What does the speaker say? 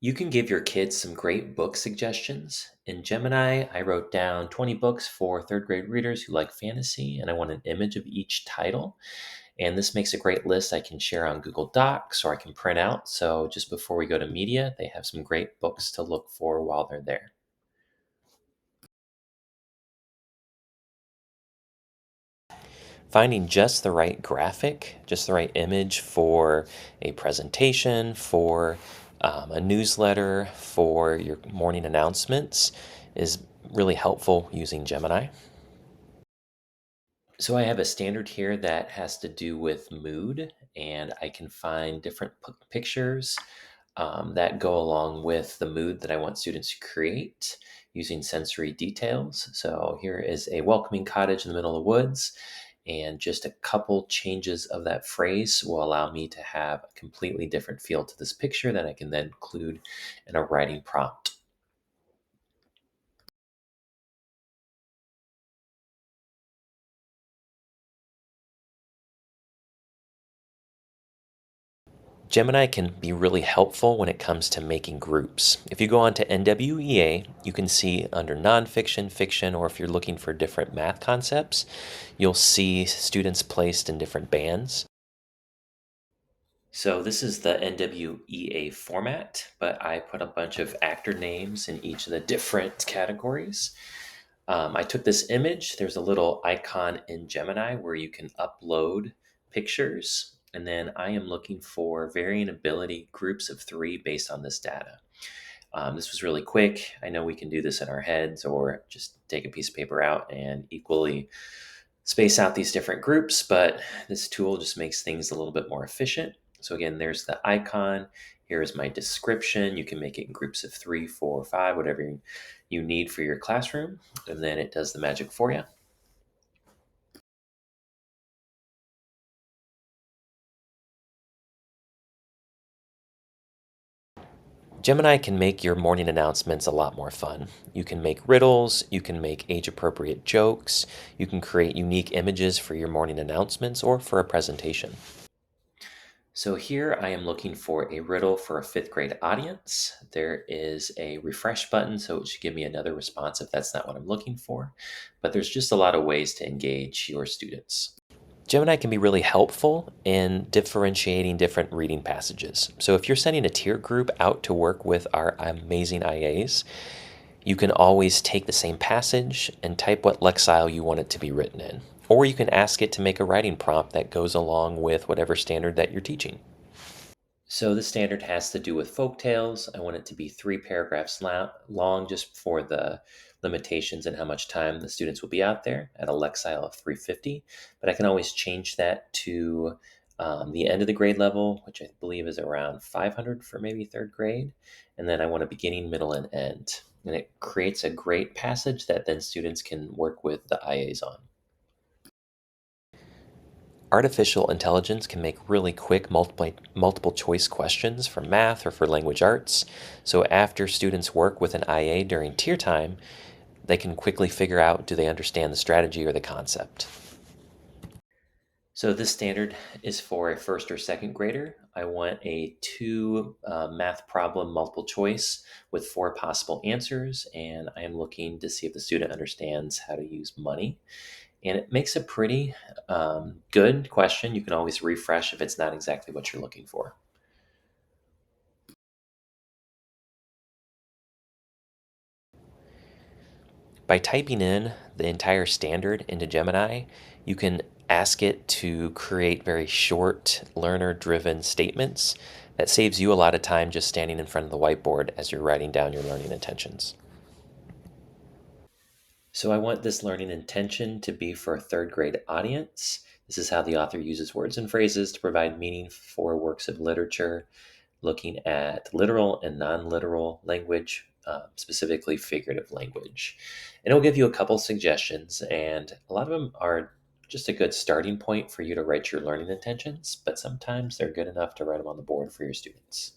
You can give your kids some great book suggestions. In Gemini, I wrote down 20 books for third grade readers who like fantasy, and I want an image of each title. And this makes a great list I can share on Google Docs or I can print out. So just before we go to media, they have some great books to look for while they're there. Finding just the right graphic, just the right image for a presentation, for a newsletter, for your morning announcements is really helpful using Gemini. So I have a standard here that has to do with mood, and I can find different pictures that go along with the mood that I want students to create using sensory details. So here is a welcoming cottage in the middle of the woods, and just a couple changes of that phrase will allow me to have a completely different feel to this picture that I can then include in a writing prompt. Gemini can be really helpful when it comes to making groups. If you go on to NWEA, you can see under nonfiction, fiction, or if you're looking for different math concepts, you'll see students placed in different bands. So this is the NWEA format, but I put a bunch of actor names in each of the different categories. I took this image. There's a little icon in Gemini where you can upload pictures. And then I am looking for varying ability groups of three based on this data. This was really quick. I know we can do this in our heads or just take a piece of paper out and equally space out these different groups, but this tool just makes things a little bit more efficient. So again, there's the icon. Here's my description. You can make it in groups of 3, 4, 5, whatever you need for your classroom. And then it does the magic for you. Gemini can make your morning announcements a lot more fun. You can make riddles, you can make age appropriate jokes, you can create unique images for your morning announcements or for a presentation. So here I am looking for a riddle for a fifth grade audience. There is a refresh button, so it should give me another response if that's not what I'm looking for. But there's just a lot of ways to engage your students. Gemini can be really helpful in differentiating different reading passages. So if you're sending a tier group out to work with our amazing IAs, you can always take the same passage and type what lexile you want it to be written in. Or you can ask it to make a writing prompt that goes along with whatever standard that you're teaching. So the standard has to do with folk tales. I want it to be 3 paragraphs long just for the limitations and how much time the students will be out there at a lexile of 350. But I can always change that to the end of the grade level, which I believe is around 500 for maybe third grade. And then I want a beginning, middle, and end. And it creates a great passage that then students can work with the IAs on. Artificial intelligence can make really quick multiple choice questions for math or for language arts. So after students work with an IA during tier time, they can quickly figure out do they understand the strategy or the concept. So this standard is for a first or second grader. I want a 2 math problem multiple choice with 4 possible answers, and I am looking to see if the student understands how to use money. And it makes a pretty good question. You can always refresh if it's not exactly what you're looking for. By typing in the entire standard into Gemini, you can ask it to create very short, learner driven statements that saves you a lot of time just standing in front of the whiteboard as you're writing down your learning intentions. So I want this learning intention to be for a third grade audience. This is how the author uses words and phrases to provide meaning for works of literature, looking at literal and non literal language, specifically figurative language. And it'll give you a couple suggestions, and a lot of them are just a good starting point for you to write your learning intentions, but sometimes they're good enough to write them on the board for your students.